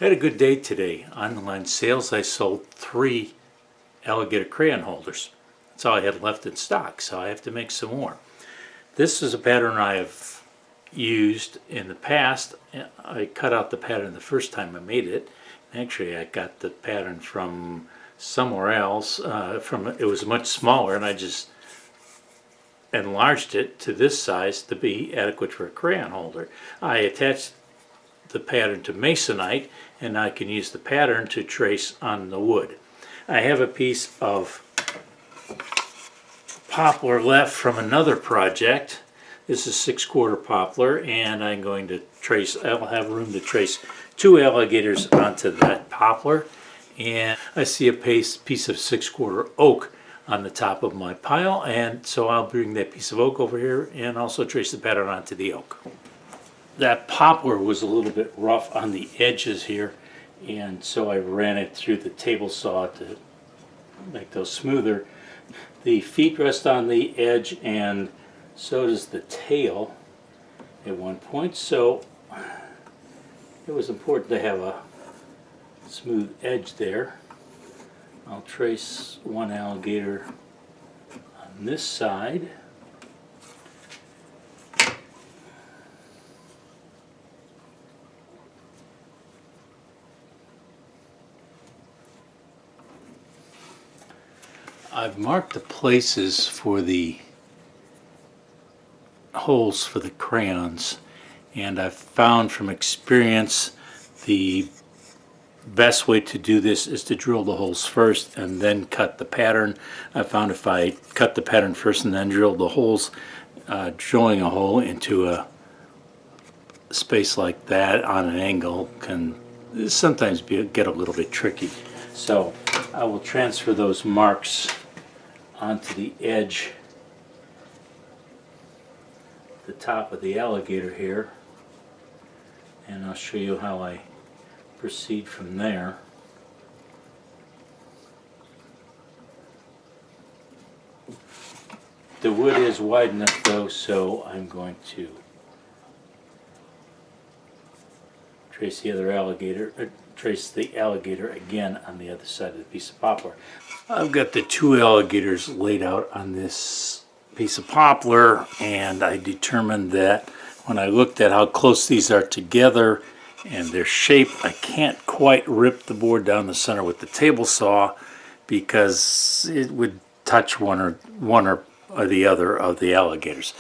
I had a good day today. Online sales, I sold 3 alligator crayon holders. That's all I had left in stock, so I have to make some more. This is a pattern I have used in the past. I cut out the pattern the first time I made it. Actually, I got the pattern from somewhere else. It was much smaller, and I just enlarged it to this size to be adequate for a crayon holder. I attached the pattern to masonite, and I can use the pattern to trace on the wood. I have a piece of poplar left from another project. This is 6/4 poplar, and I'm going to trace, I'll have room to trace 2 alligators onto that poplar. And I see a piece of 6/4 oak on the top of my pile, and so I'll bring that piece of oak over here and also trace the pattern onto the oak. That poplar was a little bit rough on the edges here, and so I ran it through the table saw to make those smoother. The feet rest on the edge, and so does the tail at one point, so it was important to have a smooth edge there. I'll trace one alligator on this side. I've marked the places for the holes for the crayons, and I've found from experience the best way to do this is to drill the holes first and then cut the pattern. I found if I cut the pattern first and then drill the holes, drilling a hole into a space like that on an angle can sometimes get a little bit tricky. So I will transfer those marks onto the edge, the top of the alligator here, and I'll show you how I proceed from there. The wood is wide enough though, so I'm going to trace the alligator again on the other side of the piece of poplar. I've got the 2 alligators laid out on this piece of poplar, and I determined that when I looked at how close these are together and their shape, I can't quite rip the board down the center with the table saw because it would touch one or the other of the alligators.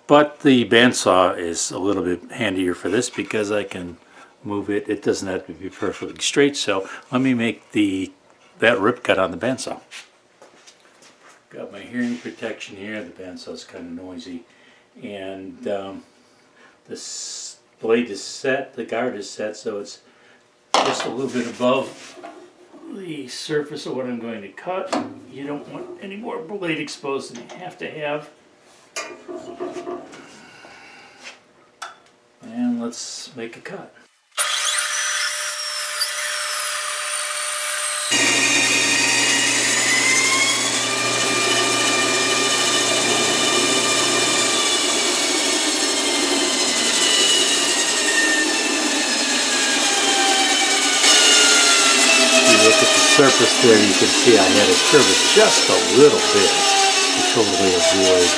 But the bandsaw is a little bit handier for this because I can move it. It doesn't have to be perfectly straight, so let me make that rip cut on the bandsaw. Got my hearing protection here. The bandsaw's kind of noisy, and this blade is set, the guard is set, so it's just a little bit above the surface of what I'm going to cut. You don't want any more blade exposed than you have to have. And let's make a cut. Look at the surface there, you can see I had to curve it just a little bit to totally avoid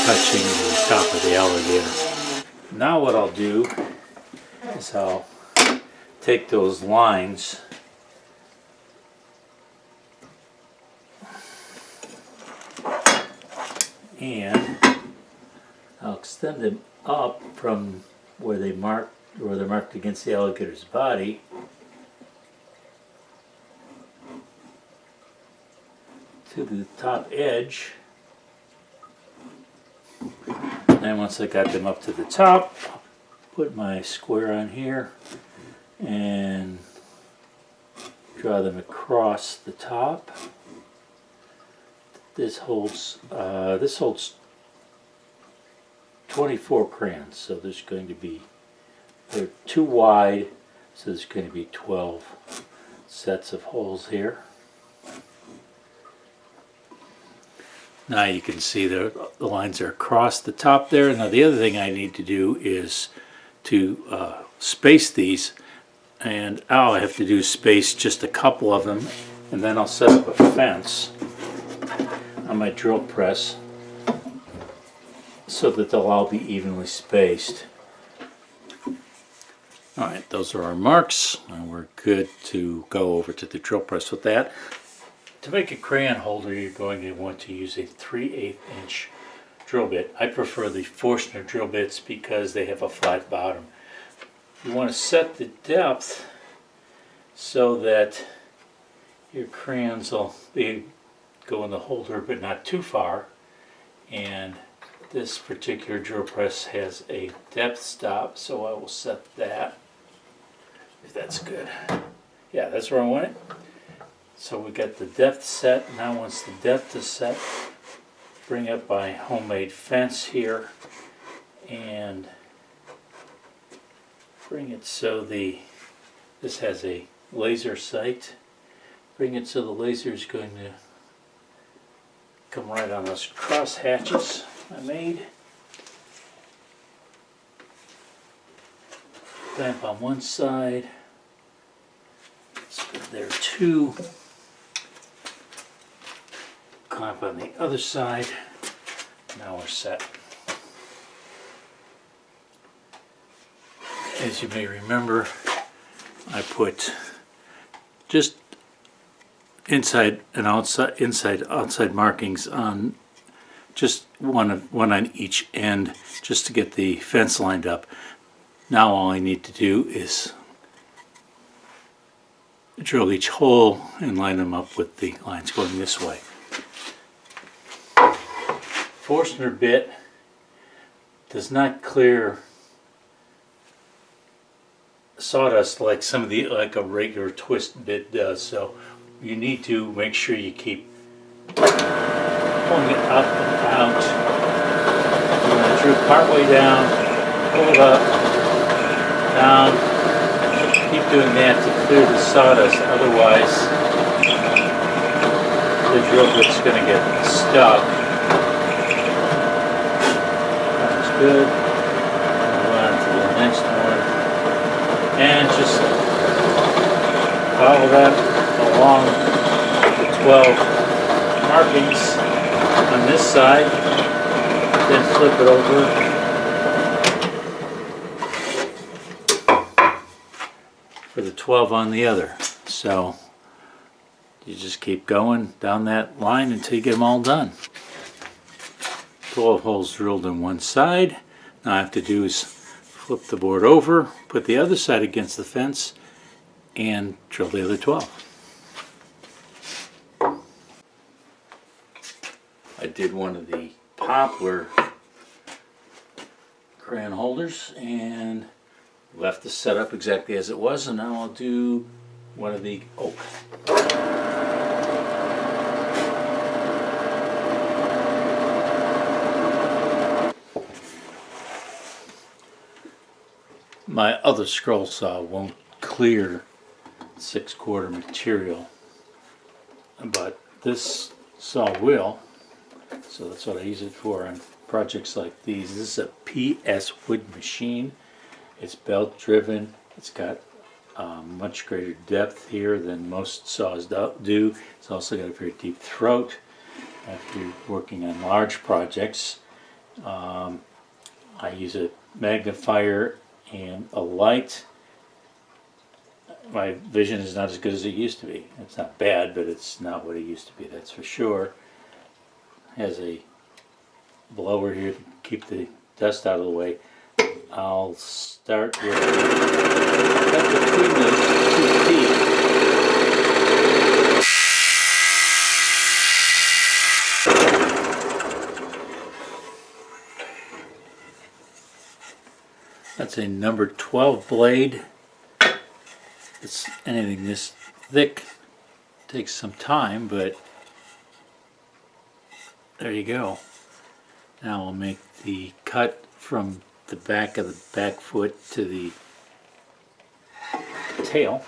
touching the top of the alligator. Now what I'll do is I'll take those lines and I'll extend them up from where they're marked against the alligator's body to the top edge. And once I got them up to the top, put my square on here and draw them across the top. This holds 24 crayons, so there's going to be, they're too wide, so there's going to be 12 sets of holes here. Now you can see the lines are across the top there. Now the other thing I need to do is to space these. And all I have to do is space just a couple of them, and then I'll set up a fence on my drill press so that they'll all be evenly spaced. Alright, those are our marks, and we're good to go over to the drill press with that. To make a crayon holder, you're going to want to use a 3/8 inch drill bit. I prefer the Forstner drill bits because they have a flat bottom. You want to set the depth so that your crayons will go in the holder but not too far. And this particular drill press has a depth stop, so I will set that, if that's good. Yeah, that's where I want it. So we got the depth set. Now once the depth is set, bring up my homemade fence here and bring it so this has a laser sight. Bring it so the laser is going to come right on those cross hatches I made. Clamp on one side. It's good there too. Clamp on the other side. Now we're set. As you may remember, I put just inside and outside markings on just one on each end, just to get the fence lined up. Now all I need to do is drill each hole and line them up with the lines going this way. Forstner bit does not clear sawdust like like a regular twist bit does, so you need to make sure you keep pulling it up and out. You want to drill partway down, pull it up, down. Keep doing that to clear the sawdust, otherwise the drill bit's going to get stuck. That's good. Move on to the next one. And just follow that along the 12 markings on this side, then flip it over for the 12 on the other. So you just keep going down that line until you get them all done. 12 holes drilled on one side. Now all I have to do is flip the board over, put the other side against the fence, and drill the other 12. I did one of the poplar crayon holders and left the setup exactly as it was, and now I'll do one of the oak. My other scroll saw won't clear 6/4 material, but this saw will, so that's what I use it for on projects like these. This is a PS wood machine. It's belt driven. It's got much greater depth here than most saws do. It's also got a very deep throat after you're working on large projects. I use a magnifier and a light. My vision is not as good as it used to be. It's not bad, but it's not what it used to be, that's for sure. Has a blower here to keep the dust out of the way. I'll start with cut between those two teeth. That's a number 12 blade. It's anything this thick takes some time, but there you go. Now I'll make the cut from the back of the back foot to the tail.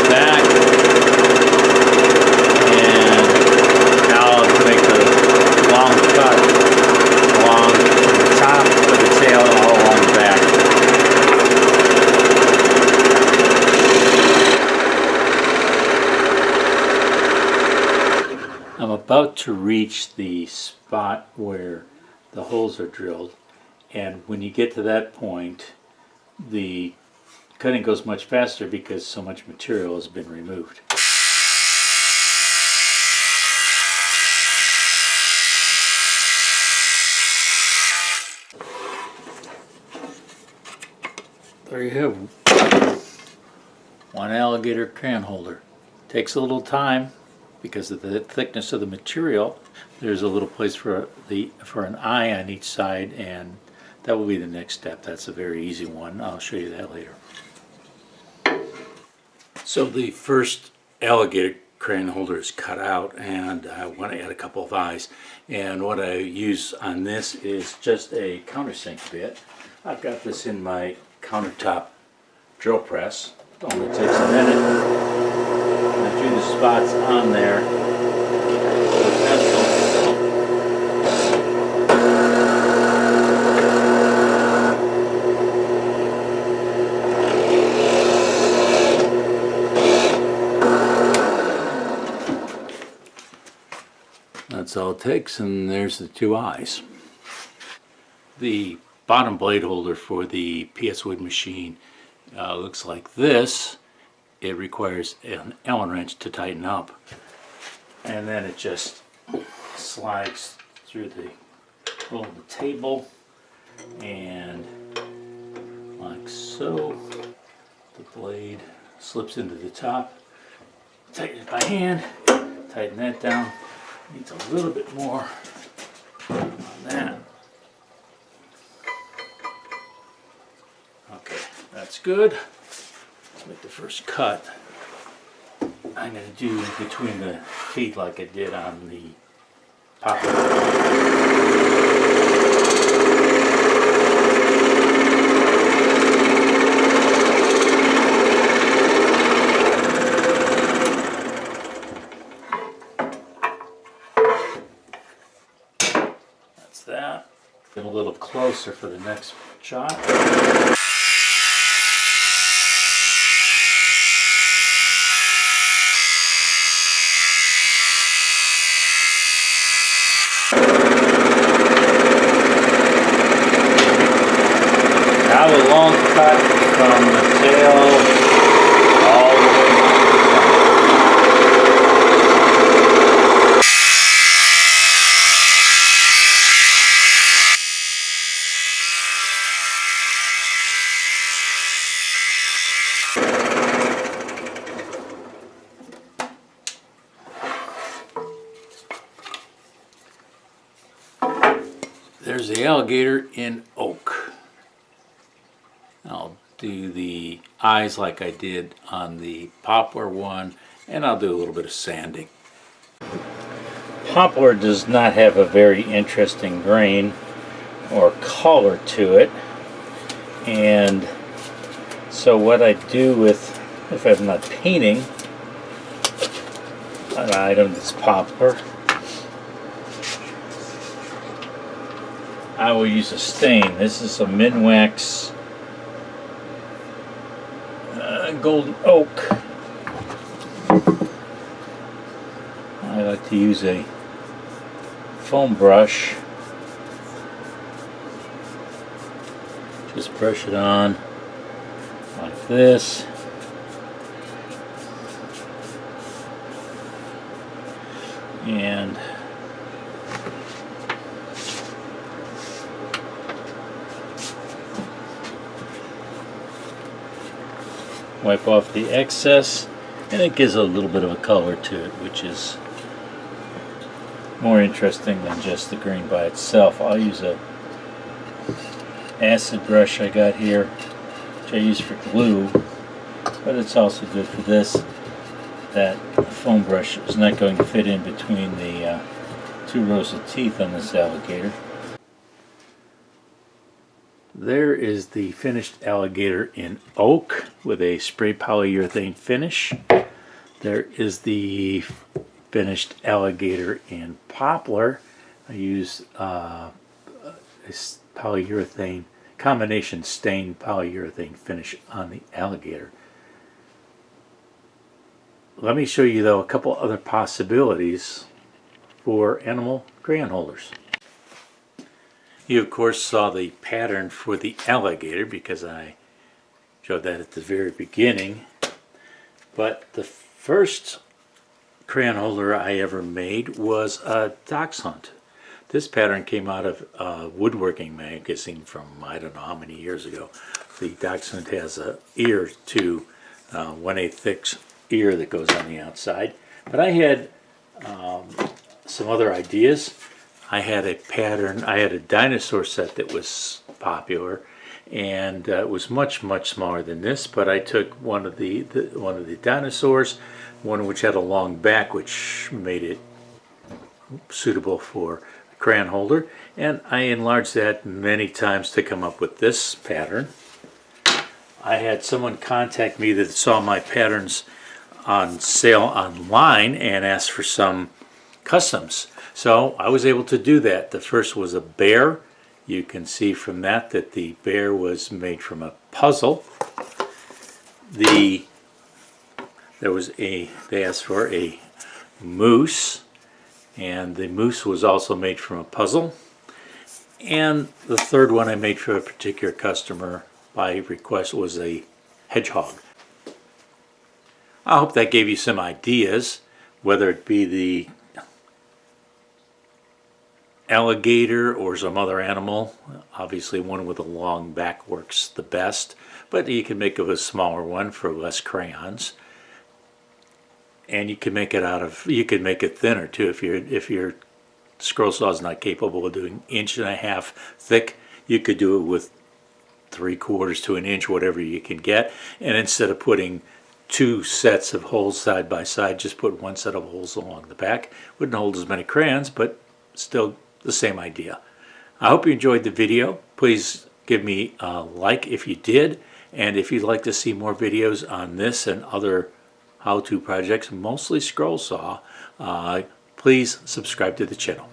Back, and now I'll make a long cut about to reach the spot where the holes are drilled, and when you get to that point, the cutting goes much faster because so much material has been removed. There you have one alligator crayon holder. Takes a little time because of the thickness of the material. There's a little place for an eye on each side, and that will be the next step. That's a very easy one. I'll show you that later. So the first alligator crayon holder is cut out, and I want to add a couple of eyes. And what I use on this is just a countersink bit. I've got this in my countertop drill press. It only takes a minute. I drew the spots on there with a pencil. That's all it takes, and there's the two eyes. The bottom blade holder for the PS Wood machine looks like this. It requires an Allen wrench to tighten up, and then it just slides through the roll of the table, and like so, the blade slips into the top. Tighten it by hand, tighten that down. Needs a little bit more on that. Okay, that's good. Let's make the first cut. I'm going to do between the teeth like I did on the poplar. That. Get a little closer for the next shot. Now the long cut from the tail all the way down to the top. There's the alligator in oak. I'll do the eyes like I did on the poplar one, and I'll do a little bit of sanding. Poplar does not have a very interesting grain or color to it, and so what I do with, if I'm not painting an item that's poplar, I will use a stain. This is a Minwax golden oak. I like to use a foam brush. Just brush it on like this. And wipe off the excess, and it gives a little bit of a color to it, which is more interesting than just the grain by itself. I'll use a acid brush I got here, which I use for glue, but it's also good for this. That foam brush is not going to fit in between the two rows of teeth on this alligator. There is the finished alligator in oak with a spray polyurethane finish. There is the finished alligator in poplar. I use this polyurethane combination stained polyurethane finish on the alligator. Let me show you though a couple other possibilities for animal crayon holders. You of course saw the pattern for the alligator because I showed that at the very beginning. But the first crayon holder I ever made was a Dachshund Hunt. This pattern came out of a woodworking magazine from I don't know how many years ago. The Dachshund Hunt has a ear to 1/8 thick ear that goes on the outside. But I had some other ideas. I had a pattern, I had a dinosaur set that was popular, and it was much smaller than this, but I took one of the dinosaurs, one which had a long back which made it suitable for a crayon holder, and I enlarged that many times to come up with this pattern. I had someone contact me that saw my patterns on sale online and asked for some customs. So I was able to do that. The first was a bear. You can see from that that the bear was made from a puzzle. They asked for a moose, and the moose was also made from a puzzle. And the third one I made for a particular customer by request was a hedgehog. I hope that gave you some ideas, whether it be the alligator or some other animal. Obviously one with a long back works the best, but you can make a smaller one for less crayons. And you can make it thinner too. If your scroll saw is not capable of doing 1.5 inch thick, you could do it with 3/4 to 1 inch, whatever you can get. And instead of putting 2 sets of holes side by side, just put 1 set of holes along the back. Wouldn't hold as many crayons, but still the same idea. I hope you enjoyed the video. Please give me a like if you did, and if you'd like to see more videos on this and other how-to projects, mostly scroll saw, please subscribe to the channel.